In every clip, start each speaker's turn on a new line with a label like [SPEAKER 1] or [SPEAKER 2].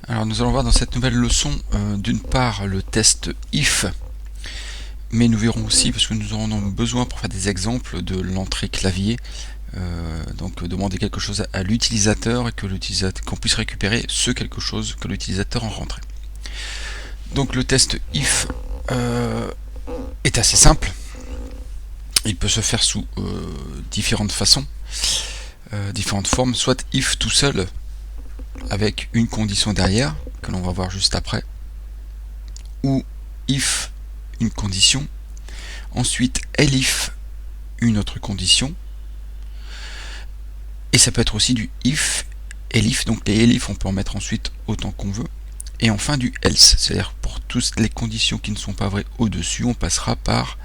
[SPEAKER 1] Alors nous allons voir dans cette nouvelle leçon d'une part le test if, mais nous verrons aussi, parce que nous aurons besoin pour faire des exemples, de l'entrée clavier, donc demander quelque chose à l'utilisateur et que qu'on puisse récupérer ce quelque chose que l'utilisateur a rentré. Donc le test if est assez simple. Il peut se faire sous différentes façons, différentes formes, soit if tout seul avec une condition derrière que l'on va voir juste après, ou if une condition, ensuite elif une autre condition, et ça peut être aussi du if, elif, donc les elif on peut en mettre ensuite autant qu'on veut, et enfin du else, c'est-à-dire pour toutes les conditions qui ne sont pas vraies au-dessus, on passera par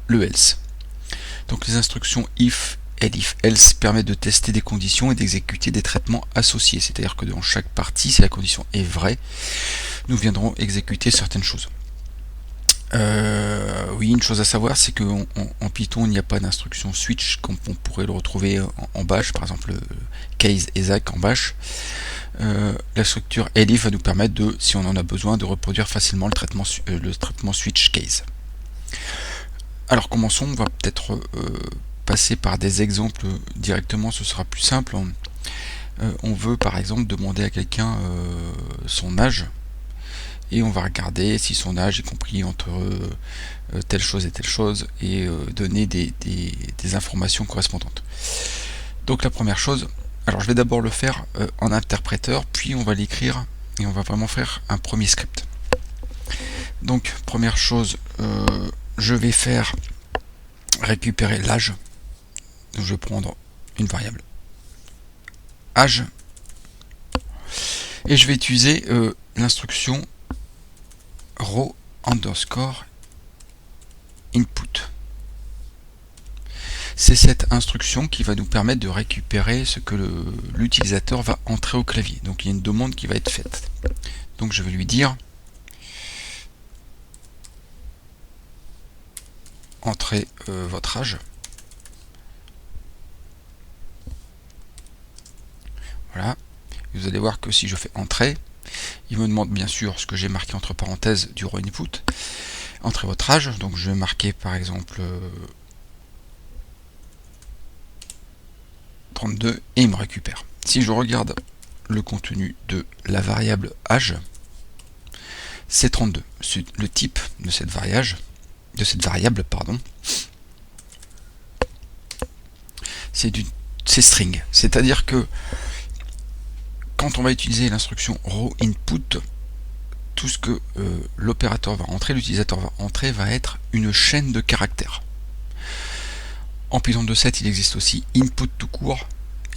[SPEAKER 1] le else. Donc les instructions if, elif, else permettent de tester des conditions et d'exécuter des traitements associés, c'est-à-dire que dans chaque partie, si la condition est vraie, nous viendrons exécuter certaines choses. Oui, une chose à savoir, c'est qu'en Python, il n'y a pas d'instruction switch comme on pourrait le retrouver en bash, par exemple case exec en bash. La structure elif va nous permettre de, si on en a besoin, de reproduire facilement le traitement switch case. Alors commençons, on va peut-être passer par des exemples directement, ce sera plus simple. On veut par exemple demander à quelqu'un son âge, et on va regarder si son âge est compris entre telle chose et telle chose, et donner des informations correspondantes. Donc la première chose, alors je vais d'abord le faire en interpréteur, puis on va l'écrire et on va vraiment faire un premier script. Donc première chose, je vais faire récupérer l'âge. Donc je vais prendre une variable âge et je vais utiliser l'instruction row underscore input. C'est cette instruction qui va nous permettre de récupérer ce que l'utilisateur va entrer au clavier. Donc il y a une demande qui va être faite. Donc je vais lui dire entrez votre âge. Voilà. Vous allez voir que si je fais entrer, il me demande bien sûr ce que j'ai marqué entre parenthèses du row input. Entrez votre âge. Donc je vais marquer par exemple 32 et il me récupère. Si je regarde le contenu de la variable âge, c'est 32. Le type de cette variable, c'est string. C'est-à-dire que quand on va utiliser l'instruction row input, tout ce que l'opérateur va entrer, l'utilisateur va entrer, va être une chaîne de caractères. En Python 2.7, il existe aussi input tout court,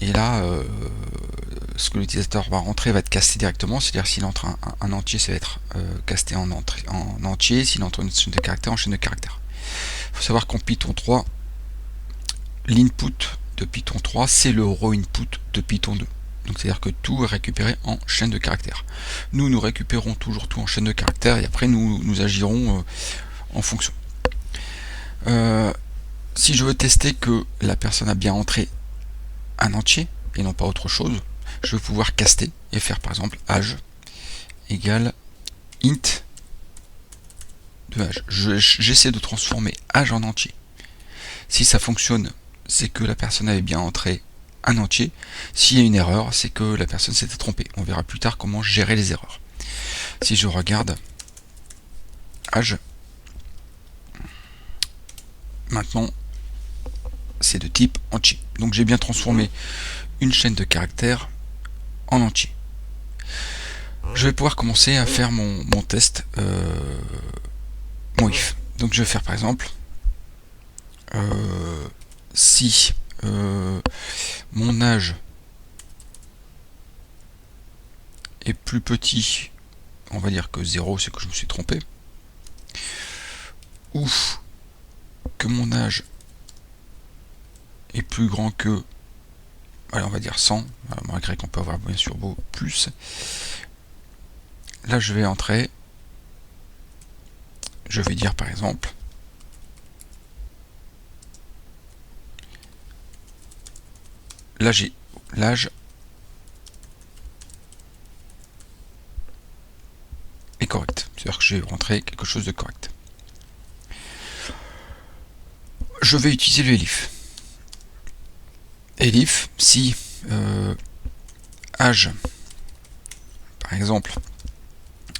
[SPEAKER 1] et là, ce que l'utilisateur va rentrer va être casté directement, c'est-à-dire s'il entre un entier, ça va être casté en entier, s'il entre une chaîne de caractères, en chaîne de caractères. Il faut savoir qu'en Python 3, l'input de Python 3, c'est le row input de Python 2. Donc c'est-à-dire que tout est récupéré en chaîne de caractères. Nous récupérons toujours tout en chaîne de caractères, et après nous agirons en fonction. Si je veux tester que la personne a bien entré un entier et non pas autre chose, je vais pouvoir caster et faire par exemple âge égale int de âge. J'essaie de transformer âge en entier. Si ça fonctionne, c'est que la personne avait bien entré un entier. S'il y a une erreur, c'est que la personne s'était trompée. On verra plus tard comment gérer les erreurs. Si je regarde âge, maintenant c'est de type entier. Donc j'ai bien transformé une chaîne de caractères en entier. Je vais pouvoir commencer à faire mon test, mon if. Donc je vais faire par exemple si mon âge est plus petit, on va dire que 0, c'est que je me suis trompé, ou que mon âge est plus grand que, allez, on va dire 100, malgré qu'on peut avoir bien sûr beaucoup plus. Là je vais entrer, je vais dire par exemple l'âge j'espère que j'ai rentré quelque chose de correct. Je vais utiliser le elif. Elif, si âge, par exemple,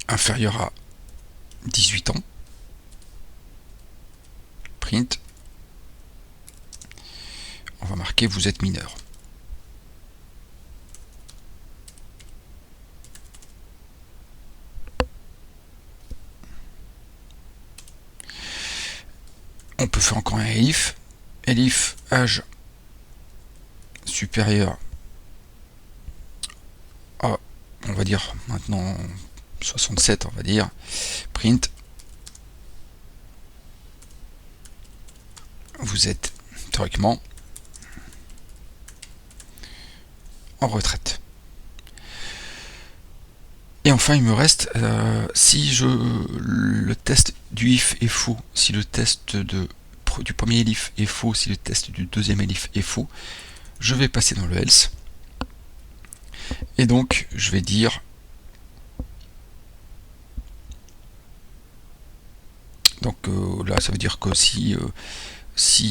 [SPEAKER 1] inférieur à 18 ans, print, on va marquer vous êtes mineur. On peut faire encore un elif. Elif âge supérieur à, on va dire maintenant 67, on va dire, print, vous êtes théoriquement en retraite. Et enfin il me reste, si le test du if est faux, si le test du premier elif est faux, si le test du deuxième elif est faux, je vais passer dans le else. Et donc je vais dire donc là ça veut dire que si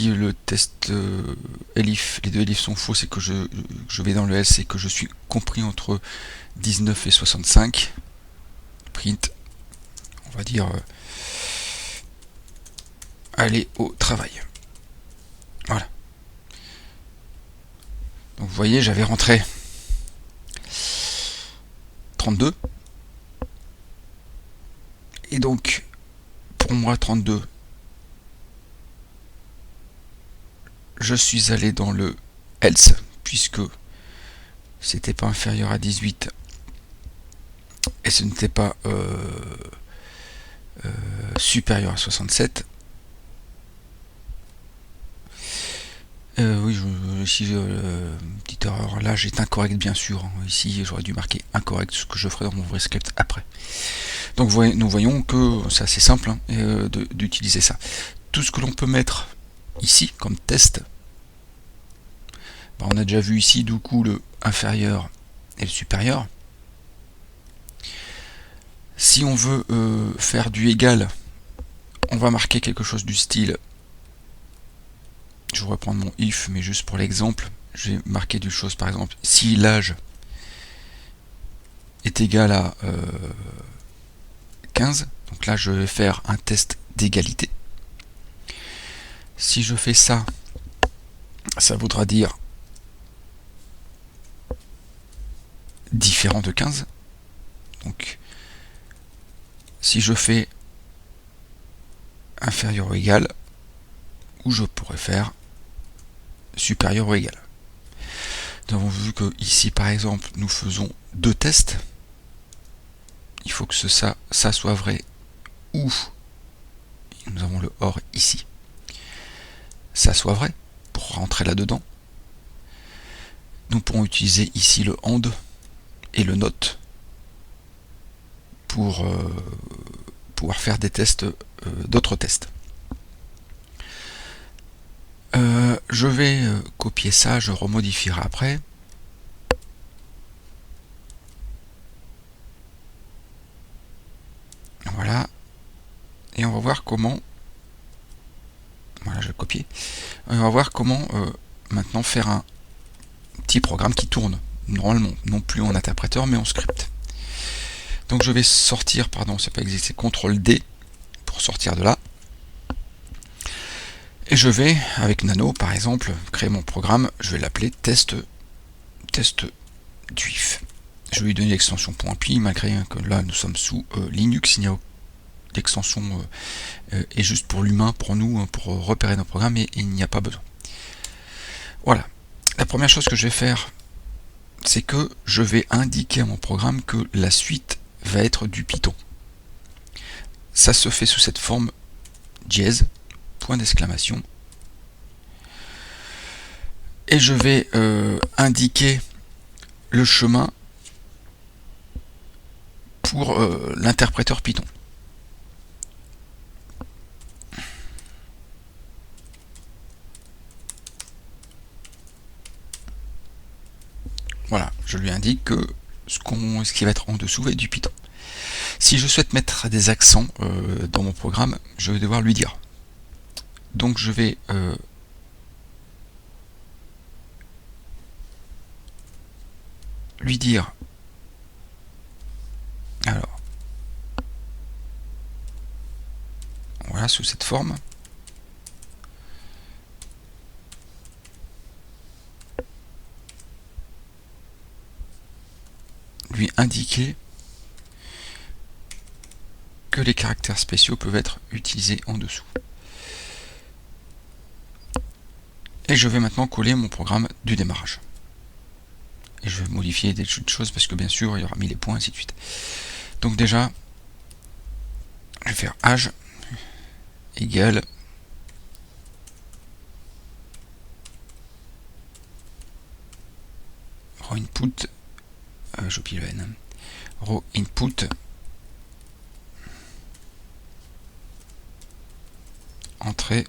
[SPEAKER 1] le test elif, les deux elifs sont faux, c'est que je vais dans le else et que je suis compris entre 19 et 65, print, on va dire aller au travail. Voilà. Donc vous voyez, j'avais rentré 32. Et donc, pour moi, 32, je suis allé dans le else, puisque c'était pas inférieur à 18 et ce n'était pas supérieur à 67. Oui, petite erreur, là j'ai incorrect bien sûr, ici j'aurais dû marquer incorrect, ce que je ferai dans mon vrai script après. Donc nous voyons que c'est assez simple d'utiliser ça. Tout ce que l'on peut mettre ici comme test, on a déjà vu ici du coup le inférieur et le supérieur. Si on veut faire du égal, on va marquer quelque chose du style, je vais reprendre mon if mais juste pour l'exemple, je vais marquer du chose par exemple, si l'âge est égal à 15, donc là je vais faire un test d'égalité. Si je fais ça, ça voudra dire différent de 15. Donc si je fais inférieur ou égal, ou je pourrais faire supérieur ou égal. Nous avons vu que ici par exemple nous faisons deux tests. Il faut que ça soit vrai, ou nous avons le OR ici, ça soit vrai pour rentrer là dedans. Nous pourrons utiliser ici le AND et le NOT pour pouvoir faire des tests, d'autres tests. Je vais copier ça, je remodifierai après. Voilà. Et on va voir comment. Voilà, je vais copier. On va voir comment maintenant faire un petit programme qui tourne normalement, non plus en interpréteur mais en script. Donc je vais sortir, pardon, c'est pas existé, CTRL D pour sortir de là. Et je vais, avec Nano par exemple, créer mon programme, je vais l'appeler test du if. Je vais lui donner l'extension .py, malgré que là nous sommes sous Linux, il n'y a l'extension est juste pour l'humain, pour nous, pour repérer nos programmes, et il n'y a pas besoin. Voilà. La première chose que je vais faire, c'est que je vais indiquer à mon programme que la suite va être du Python. Ça se fait sous cette forme dièse, point d'exclamation, et je vais indiquer le chemin pour l'interpréteur Python. Voilà, je lui indique que ce qui va être en dessous va être du Python. Si je souhaite mettre des accents dans mon programme, je vais devoir lui dire. Donc je vais lui dire, alors, voilà, sous cette forme. Lui indiquer que les caractères spéciaux peuvent être utilisés en dessous. Et je vais maintenant coller mon programme du démarrage. Et je vais modifier des choses parce que bien sûr il y aura mis les points, ainsi de suite. Donc déjà, je vais faire âge égale raw input, j'oublie le n, raw input entrée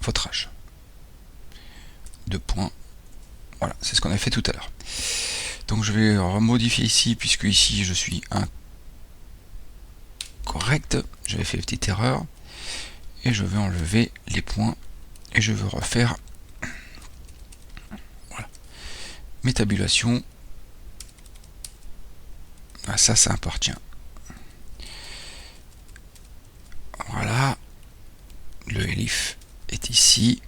[SPEAKER 1] votre âge. Deux points. Voilà, c'est ce qu'on a fait tout à l'heure. Donc je vais remodifier ici, puisque ici je suis incorrect. J'avais fait une petite erreur. Et je vais enlever les points. Et je vais refaire voilà, mes tabulations. Ah, ça appartient. Voilà. Le elif est ici.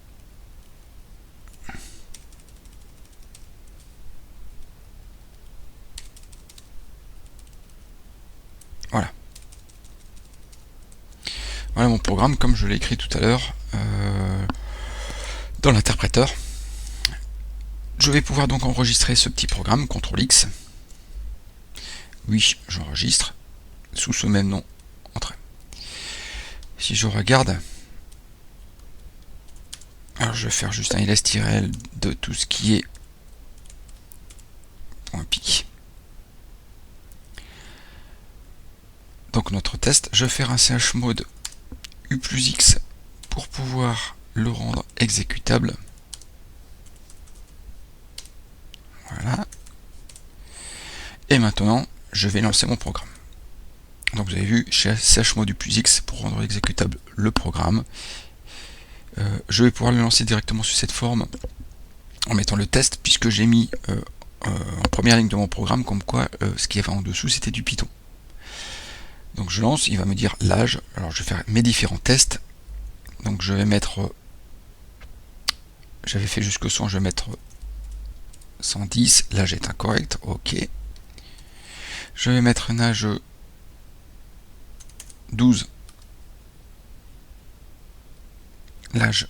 [SPEAKER 1] Voilà. Voilà mon programme comme je l'ai écrit tout à l'heure dans l'interpréteur. Je vais pouvoir donc enregistrer ce petit programme, CTRL X. Oui, j'enregistre sous ce même nom. Entrée. Si je regarde, alors je vais faire juste un ls-l de tout ce qui est point pic. Donc notre test, je vais faire un chmod u plus x pour pouvoir le rendre exécutable. Voilà. Et maintenant, je vais lancer mon programme. Donc vous avez vu, chez chmod u plus x pour rendre exécutable le programme. Je vais pouvoir le lancer directement sur cette forme en mettant le test, puisque j'ai mis en première ligne de mon programme comme quoi ce qui y avait en dessous c'était du Python. Donc je lance, il va me dire l'âge. Alors je vais faire mes différents tests. Donc je vais mettre, j'avais fait jusque 100, je vais mettre 110, l'âge est incorrect, ok. Je vais mettre un âge 12, l'âge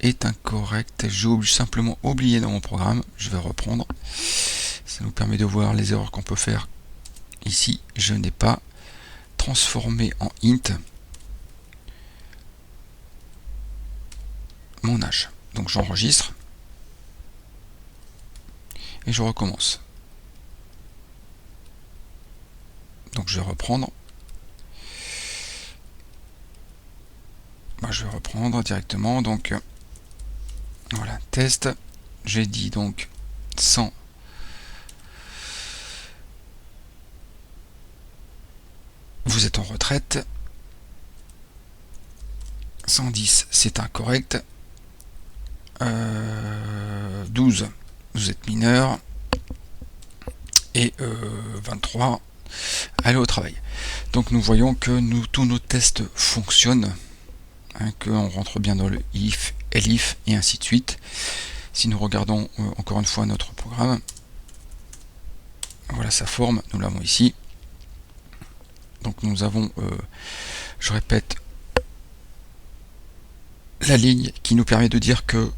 [SPEAKER 1] est incorrect, j'ai simplement oublié dans mon programme, je vais reprendre. Ça nous permet de voir les erreurs qu'on peut faire. Ici, je n'ai pas transformé en int mon âge. Donc j'enregistre et je recommence. Donc je vais reprendre. Je vais reprendre directement. Donc voilà, test. J'ai dit donc 100. Vous êtes en retraite. 110, c'est incorrect. 12, vous êtes mineur. Et 23, allez au travail. Donc nous voyons que tous nos tests fonctionnent, hein, qu'on rentre bien dans le if, elif et ainsi de suite. Si nous regardons encore une fois notre programme, voilà sa forme, nous l'avons ici. Donc nous avons, je répète, la ligne qui nous permet de dire que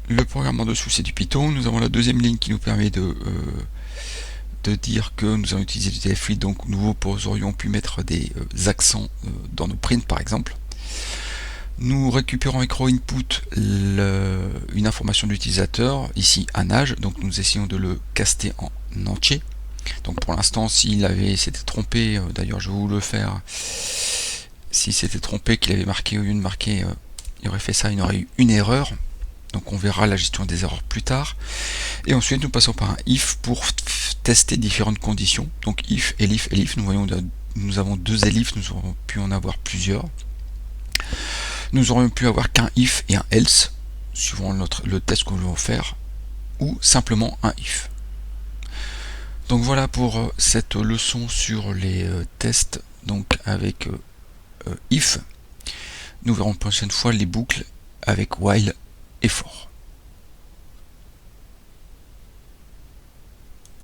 [SPEAKER 1] le programme en dessous c'est du Python. Nous avons la deuxième ligne qui nous permet de dire que nous allons utiliser du TF8, donc nous aurions pu mettre des accents dans nos prints par exemple. Nous récupérons avec raw input une information d'utilisateur, ici un âge, donc nous essayons de le caster en entier. Donc pour l'instant, s'était trompé, d'ailleurs je vais vous le faire, s'il s'était trompé, qu'il avait marqué au lieu de marquer, il aurait fait ça, il aurait eu une erreur. Donc on verra la gestion des erreurs plus tard. Et ensuite nous passons par un if pour tester différentes conditions. Donc if, elif, elif, nous avons deux elif, nous aurions pu en avoir plusieurs. Nous aurions pu avoir qu'un if et un else, suivant le test que nous voulons faire, ou simplement un if. Donc voilà pour cette leçon sur les tests donc avec if. Nous verrons la prochaine fois les boucles avec while et for.